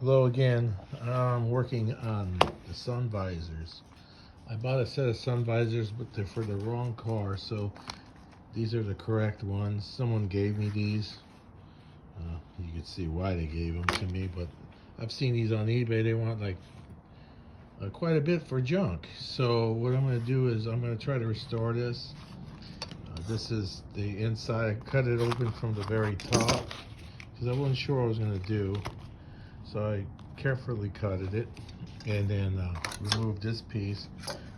Hello again. I'm working on the sun visors. I bought a set of sun visors, but they're for the wrong car, so these are the correct ones. Someone gave me these. You can see why they gave them to me, but I've seen these on eBay. They want like quite a bit for junk. So what I'm going to do is I'm going to try to restore this. This is the inside. I cut it open from the very top because I wasn't sure what I was going to do. So I carefully cutted it and then removed this piece,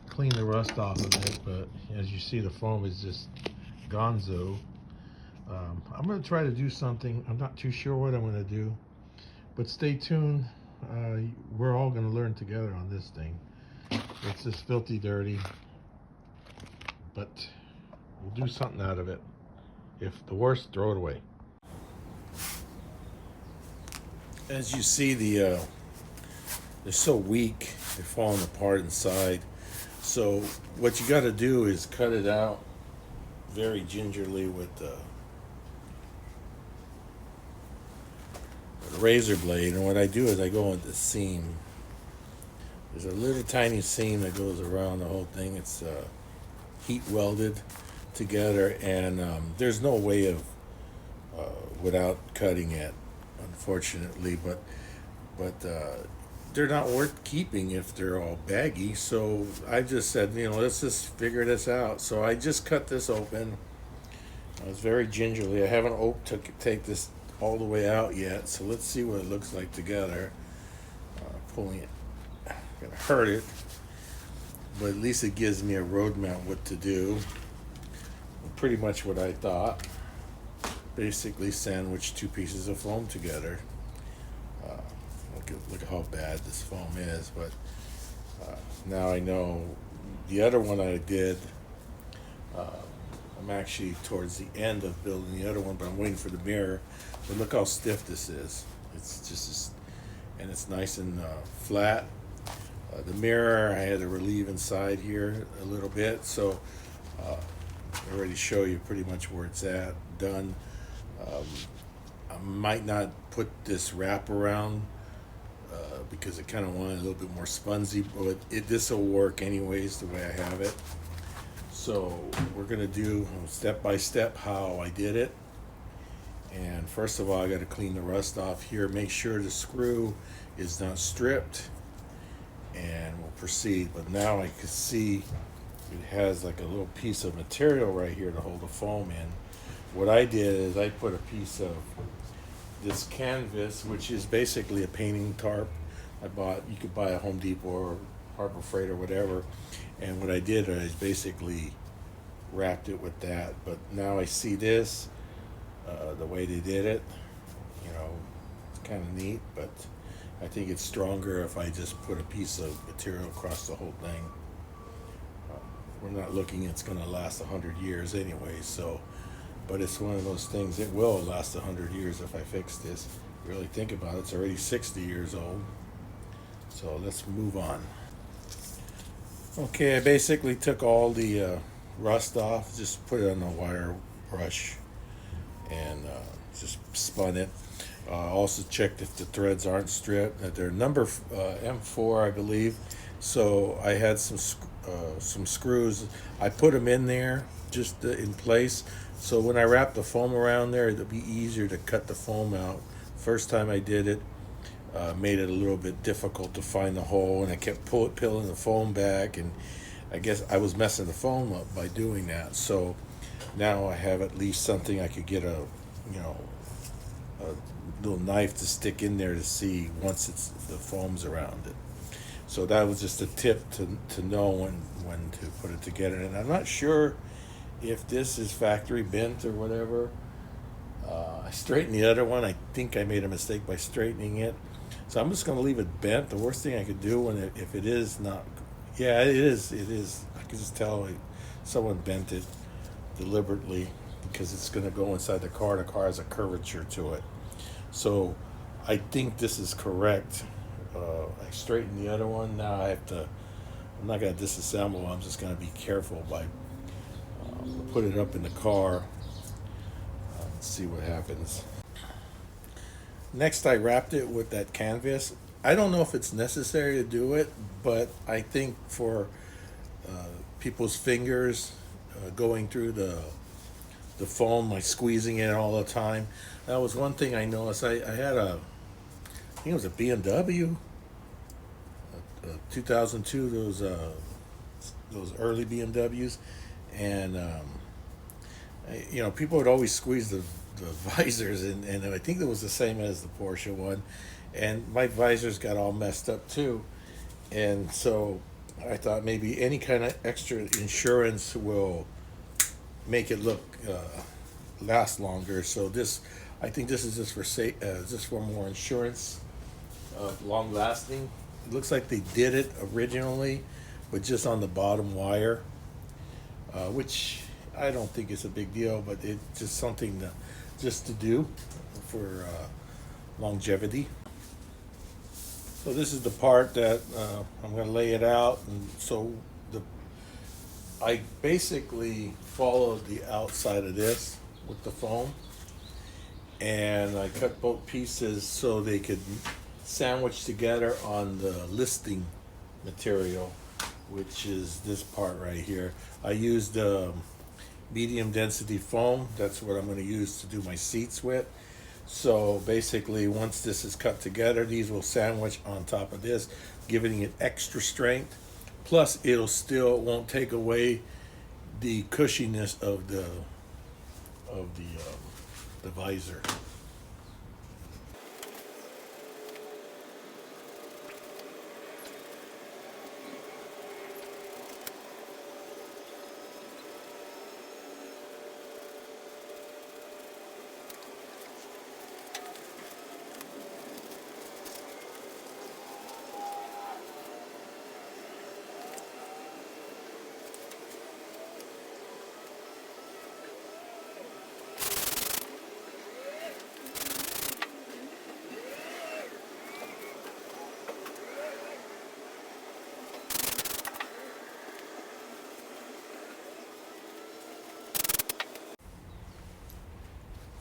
cleaned the rust off of it, but as you see the foam is just gonzo. I'm going to try to do something. I'm not too sure what I'm going to do, but stay tuned. We're all going to learn together on this thing. It's just filthy dirty, but we'll do something out of it. If the worst, throw it away. As you see, they're so weak, they're falling apart inside. So what you got to do is cut it out very gingerly with a razor blade. And what I do is I go into the seam. There's a little tiny seam that goes around the whole thing. It's heat welded together, and there's no way of without cutting it, unfortunately. But they're not worth keeping if they're all baggy. So I just said, let's just figure this out. So I just cut this open. I was very gingerly. I haven't take this all the way out yet. So let's see what it looks like together. Pulling it, gonna hurt it, but at least it gives me a roadmap what to do. Pretty much what I thought. Basically, sandwich two pieces of foam together. Look at how bad this foam is, but now I know the other one I did. I'm actually towards the end of building the other one, but I'm waiting for the mirror. But look how stiff this is. It's just, and it's nice and flat. The mirror I had to relieve inside here a little bit, so I already show you pretty much where it's at, done. I might not put this wrap around because I kind of want it a little bit more spongy, but this will work anyways the way I have it. So we're gonna do step by step how I did it. And first of all, I got to clean the rust off here. Make sure the screw is not stripped, and we'll proceed. But now I can see it has like a little piece of material right here to hold the foam in. What I did is I put a piece of this canvas, which is basically a painting tarp. You could buy a Home Depot or Harbor Freight or whatever. And what I did is basically wrapped it with that. But now I see this, the way they did it, it's kind of neat, but I think it's stronger if I just put a piece of material across the whole thing. We're not looking it's going to last 100 years anyway, so, but it's one of those things, it will last 100 years if I fix this. Really think about it, it's already 60 years old. So let's move on. Okay, I basically took all the rust off, just put it on a wire brush and just spun it. Also checked if the threads aren't stripped. They're number M4, I believe. So I had some screws. I put them in there just in place. So when I wrap the foam around there, it'll be easier to cut the foam out. First time I did it, made it a little bit difficult to find the hole, and I kept peeling the foam back, and I guess I was messing the foam up by doing that. So now I have at least something I could get a little knife to stick in there to see once the foam's around it. So that was just a tip to know when to put it together. And I'm not sure if this is factory bent or whatever. I straightened the other one. I think I made a mistake by straightening it. So I'm just going to leave it bent. The worst thing I could do if it is not, yeah, it is. I can just tell someone bent it deliberately because it's going to go inside the car. The car has a curvature to it. So I think this is correct. I straightened the other one. Now I'm not going to disassemble. I'm just going to be careful by put it up in the car. Let's see what happens. Next, I wrapped it with that canvas. I don't know if it's necessary to do it, but I think for people's fingers going through the foam, like squeezing it all the time. That was one thing I noticed. I had I think it was a BMW, 2002. Those early BMWs, and people would always squeeze the visors, and I think it was the same as the Porsche one, and my visors got all messed up too, and so I thought maybe any kind of extra insurance will make it look last longer. So I think this is just for more insurance of long lasting. It looks like they did it originally, but just on the bottom wire, which I don't think is a big deal, but it's just something just to do for longevity. So this is the part that I'm going to lay it out, and so I basically followed the outside of this with the foam, and I cut both pieces so they could sandwich together on the listing material, which is this part right here. I used medium density foam. That's what I'm going to use to do my seats with. So basically, once this is cut together, these will sandwich on top of this, giving it extra strength. Plus, won't take away the cushiness of the visor.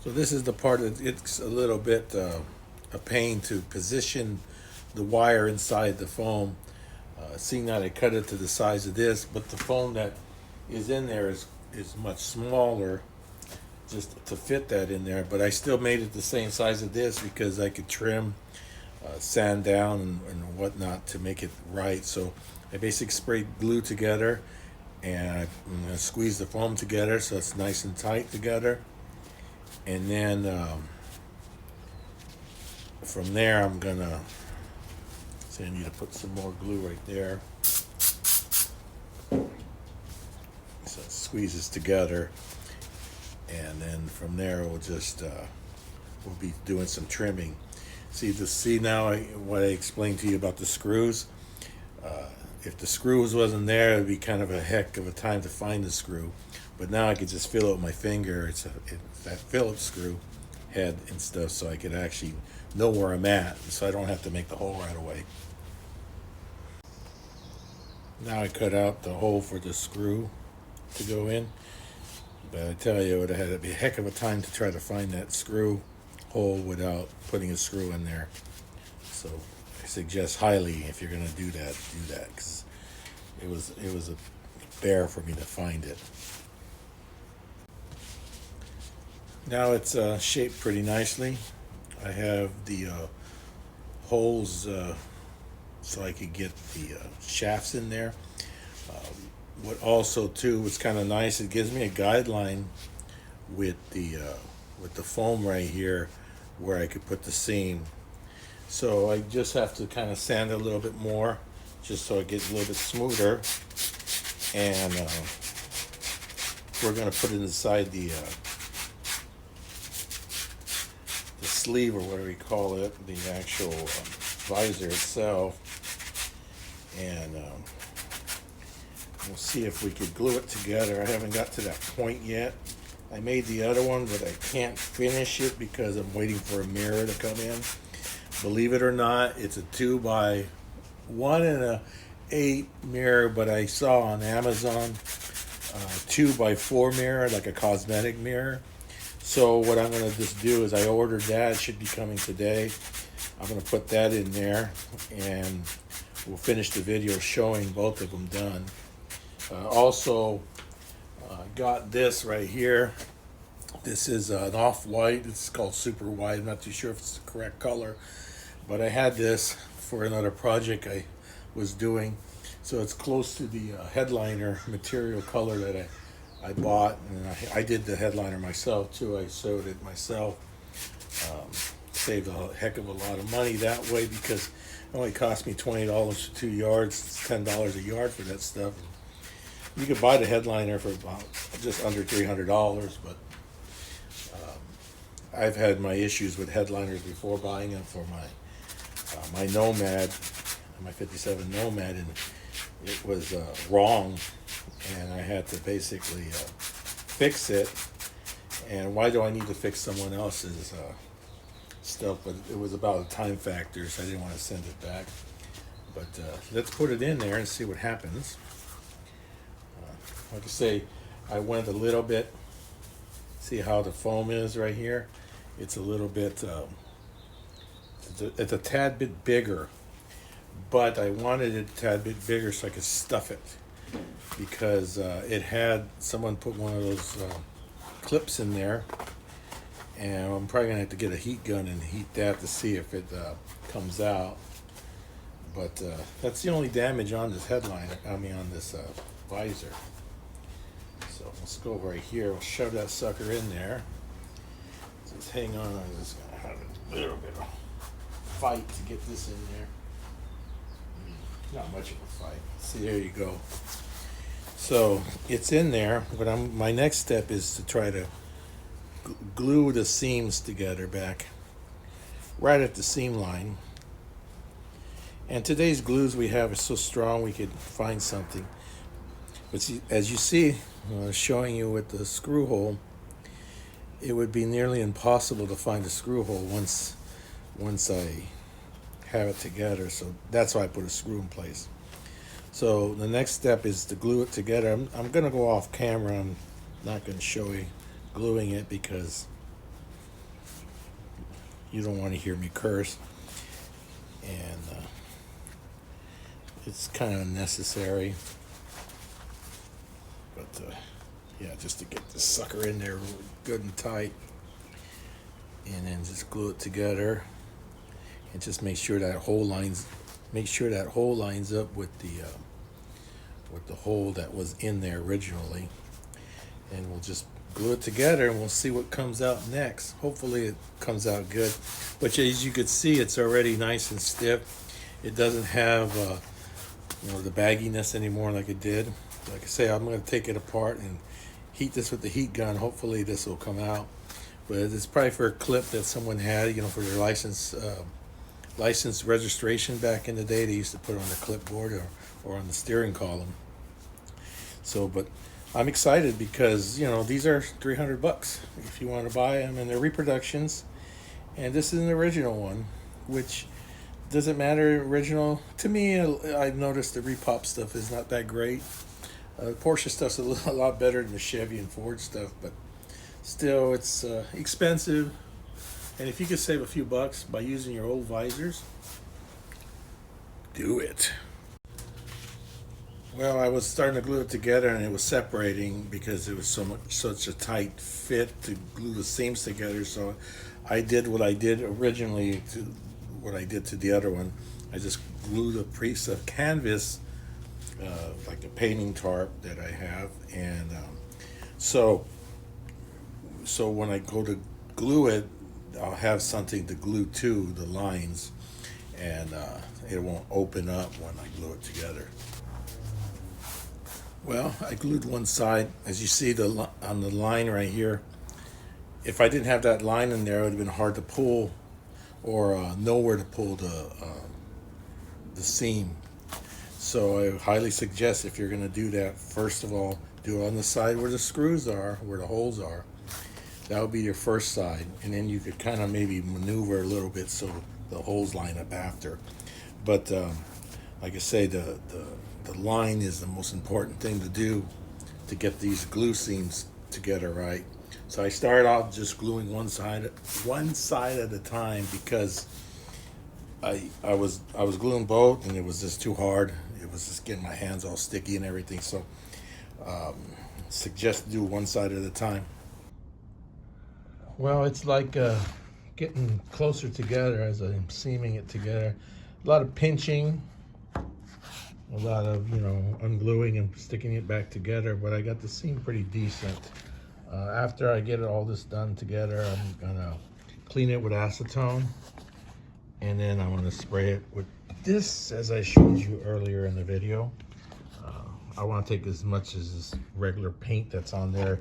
So this is the part that it's a little bit a pain to position the wire inside the foam. Seeing that I cut it to the size of this, but the foam that is in there is much smaller, just to fit that in there. But I still made it the same size of this because I could trim, sand down, and whatnot to make it right. So I basically sprayed glue together, and I'm gonna squeeze the foam together so it's nice and tight together. And then from there, I'm gonna say I need to put some more glue right there, so it squeezes together. And then from there, we'll be doing some trimming. See now what I explained to you about the screws. If the screws wasn't there, it'd be kind of a heck of a time to find the screw. But now I could just feel it with my finger. It's that Phillips screw head and stuff, so I could actually know where I'm at, so I don't have to make the hole right away. Now I cut out the hole for the screw to go in. But I tell you, it would have had to be a heck of a time to try to find that screw hole without putting a screw in there. So I suggest highly, if you're going to do that, because it was a bear for me to find it. Now it's shaped pretty nicely. I have the holes so I could get the shafts in there. What also too was kind of nice, it gives me a guideline with the foam right here where I could put the seam. So I just have to kind of sand it a little bit more just so it gets a little bit smoother. And we're going to put it inside the sleeve, or whatever you call it, the actual visor itself. And we'll see if we could glue it together. I haven't got to that point yet. I made the other one, but I can't finish it because I'm waiting for a mirror to come in. Believe it or not, it's a 2x1.8 mirror, but I saw on Amazon 2x4 mirror, like a cosmetic mirror. So what I'm going to just do is I ordered that. It should be coming today. I'm going to put that in there, and we'll finish the video showing both of them done. Also, got this right here. This is an off-white. It's called super white. I'm not too sure if it's the correct color, but I had this for another project I was doing. So it's close to the headliner material color that I bought, and I did the headliner myself too. I sewed it myself. Saved a heck of a lot of money that way because it only cost me $20 for 2 yards. It's $10 a yard for that stuff. You could buy the headliner for about just under $300, but I've had my issues with headliners before buying them for my Nomad, my 57 Nomad, and it was wrong, and I had to basically fix it. And why do I need to fix someone else's stuff? But it was about a time factor, so I didn't want to send it back. But let's put it in there and see what happens. Like I say, I went a little bit. See how the foam is right here? It's a little bit, it's a tad bit bigger, but I wanted it a tad bit bigger so I could stuff it, because it had, someone put one of those clips in there, and I'm probably gonna have to get a heat gun and heat that to see if it comes out. But that's the only damage on this headliner, on this visor. So let's go right here. We'll shove that sucker in there. Just hang on. I'm just gonna have a little bit of fight to get this in there. Not much of a fight. See, there you go. So it's in there. But my next step is to try to glue the seams together back right at the seam line. And today's glues we have are so strong we could find something. But see, as you see, showing you with the screw hole, it would be nearly impossible to find a screw hole once I have it together. So that's why I put a screw in place. So the next step is to glue it together. I'm going to go off camera. I'm not going to show you gluing it because you don't want to hear me curse. And it's kind of unnecessary. But yeah, just to get this sucker in there really good and tight, and then just glue it together, and just make sure that hole lines up with the hole that was in there originally, and we'll just glue it together and we'll see what comes out next. Hopefully it comes out good. But as you can see, it's already nice and stiff. It doesn't have the bagginess anymore like it did. Like I say, I'm going to take it apart and heat this with the heat gun. Hopefully this will come out. But it's probably for a clip that someone had, for their license registration back in the day. They used to put it on the clipboard or on the steering column. So, but I'm excited because, these are $300 if you want to buy them, and they're reproductions. And this is an original one, which doesn't matter. Original to me, I've noticed the repop stuff is not that great. Porsche stuff's a lot better than the Chevy and Ford stuff, but still, it's expensive. And if you could save a few bucks by using your old visors, do it. Well, I was starting to glue it together, and it was separating because it was such a tight fit to glue the seams together. So I did what I did originally to what I did to the other one. I just glued a piece of canvas, like a painting tarp that I have, and so when I go to glue it, I'll have something to glue to the lines, and it won't open up when I glue it together. Well, I glued one side. As you see on the line right here, if I didn't have that line in there, it would have been hard to pull, or nowhere to pull the seam. So I highly suggest, if you're going to do that, first of all, do it on the side where the screws are, where the holes are. That would be your first side, and then you could kind of maybe maneuver a little bit so the holes line up after. But like I say, the line is the most important thing to do to get these glue seams together right. So I started off just gluing one side at a time because I was gluing both and it was just too hard. It was just getting my hands all sticky and everything. So suggest to do one side at a time. Well, it's like getting closer together as I'm seaming it together. A lot of pinching, a lot of, ungluing and sticking it back together, but I got the seam pretty decent. After I get all this done together, I'm gonna clean it with acetone, and then I'm gonna spray it with this, as I showed you earlier in the video. I want to take as much as this regular paint that's on there.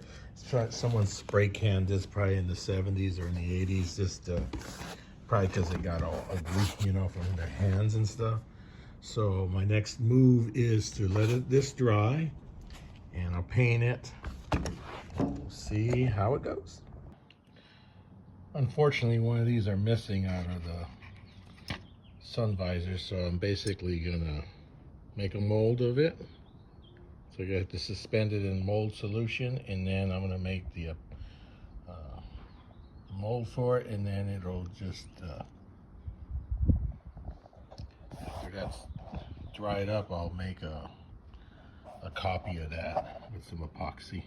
Someone spray canned this probably in the 70s or in the 80s, just probably because it got all ugly, from their hands and stuff. So my next move is to let this dry, and I'll paint it. We'll see how it goes. Unfortunately, one of these are missing out of the sun visor, so I'm basically gonna make a mold of it. So you have to suspend it in mold solution, and then I'm gonna make the mold for it, and then it'll just after that's dried up, I'll make a copy of that with some epoxy.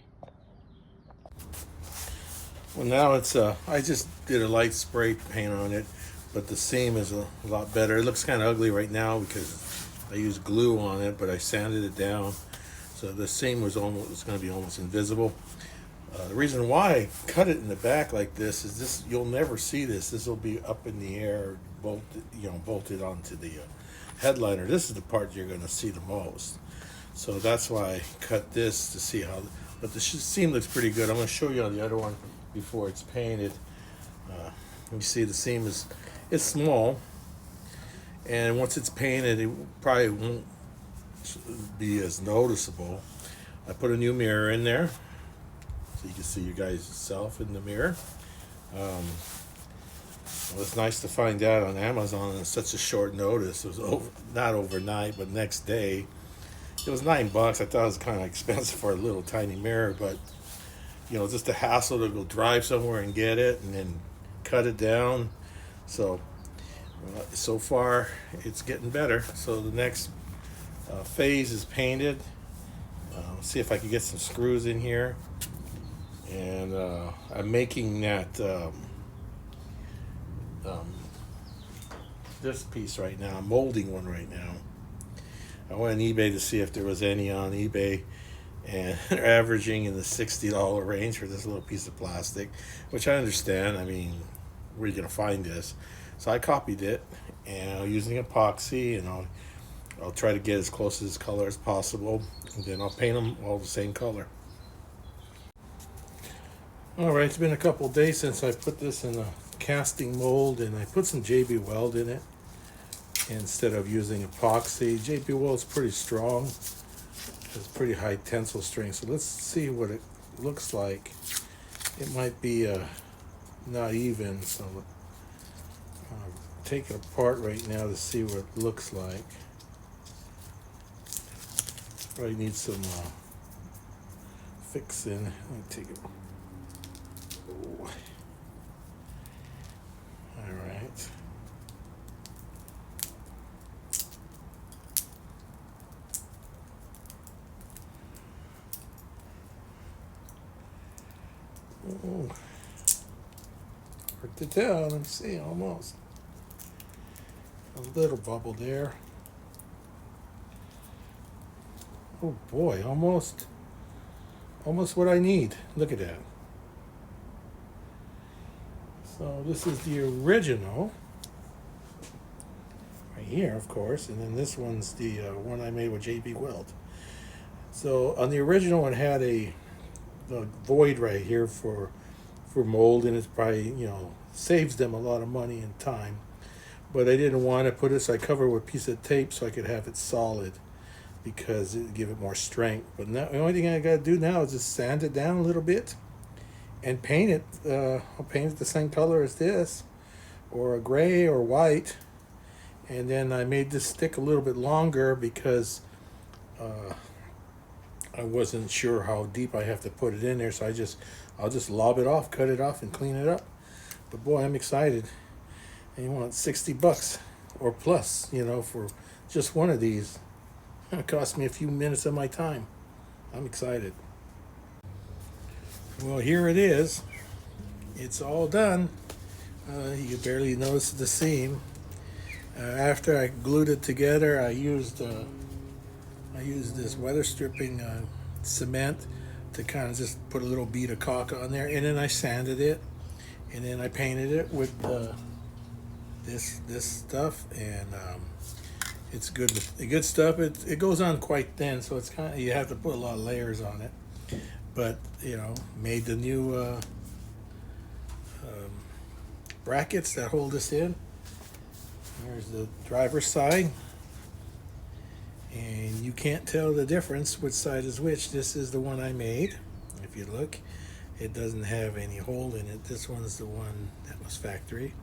Well, now it's I just did a light spray paint on it, but the seam is a lot better. It looks kind of ugly right now because I used glue on it, but I sanded it down, so the seam was going to be almost invisible. The reason why I cut it in the back like this is this: you'll never see this. This will be up in the air, bolted onto the headliner. This is the part you're going to see the most. So that's why I cut this to see how. But the seam looks pretty good. I'm going to show you on the other one before it's painted. You see the seam it's small, and once it's painted, it probably won't be as noticeable. I put a new mirror in there, so you can see you guys yourself in the mirror. Well, it's nice to find out on Amazon on such a short notice. It was not overnight, but next day. It was $9. I thought it was kind of expensive for a little tiny mirror, but just a hassle to go drive somewhere and get it and then cut it down. So so far it's getting better. So the next phase is painted. See if I can get some screws in here, and I'm making that this piece right now. I'm molding one right now. I went on eBay to see if there was any on eBay, and they're averaging in the $60 range for this little piece of plastic, which I understand. I mean, where are you going to find this? So I copied it, and I'm using epoxy, and I'll try to get as close to this color as possible, and then I'll paint them all the same color. All right, it's been a couple of days since I put this in a casting mold, and I put some JB Weld in it instead of using epoxy. JB Weld's pretty strong. It's pretty high tensile strength. So let's see what it looks like. It might be not even. So I'm taking it apart right now to see what it looks like. Probably need some fixing. Let me take it. Ooh. All right. Ooh. Hard to tell. Let me see. Almost a little bubble there. Oh boy, almost what I need. Look at that. So this is the original right here, of course, and then this one's the one I made with JB Weld. So on the original, it had a void right here for mold, and it's probably saves them a lot of money and time. But I didn't want to put it, so I covered it with a piece of tape so I could have it solid, because it would give it more strength. But now the only thing I got to do now is just sand it down a little bit and paint it. I'll paint it the same color as this, or a gray or white. And then I made this stick a little bit longer because I wasn't sure how deep I have to put it in there, so I'll just lob it off, cut it off, and clean it up. But boy, I'm excited. And you want $60 or plus, for just one of these. It cost me a few minutes of my time. I'm excited. Well, here it is. It's all done. You can barely notice the seam. After I glued it together, I used this weather stripping cement to kind of just put a little bead of caulk on there, and then I sanded it, and then I painted it with this stuff, and it's good stuff. It goes on quite thin, so it's kind of, you have to put a lot of layers on it. But made the new brackets that hold this in. There's the driver's side, and you can't tell the difference which side is which. This is the one I made. If you look, it doesn't have any hole in it. This one's the one that was factory.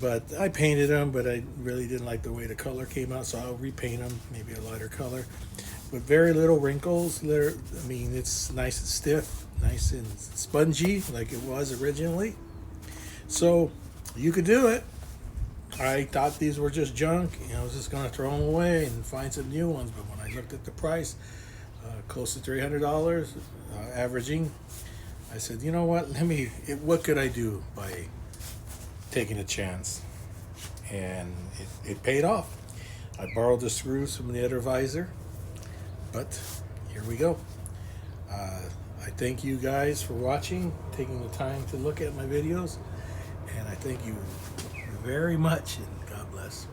But I painted them, but I really didn't like the way the color came out, so I'll repaint them, maybe a lighter color. With very little wrinkles. It's nice and stiff, nice and spongy like it was originally. So you could do it. I thought these were just junk. I was just going to throw them away and find some new ones. But when I looked at the price, close to $300, averaging, I said, you know what? What could I do by taking a chance? And it paid off. I borrowed the screws from the other visor, but here we go. I thank you guys for watching, taking the time to look at my videos, and I thank you very much, and God bless.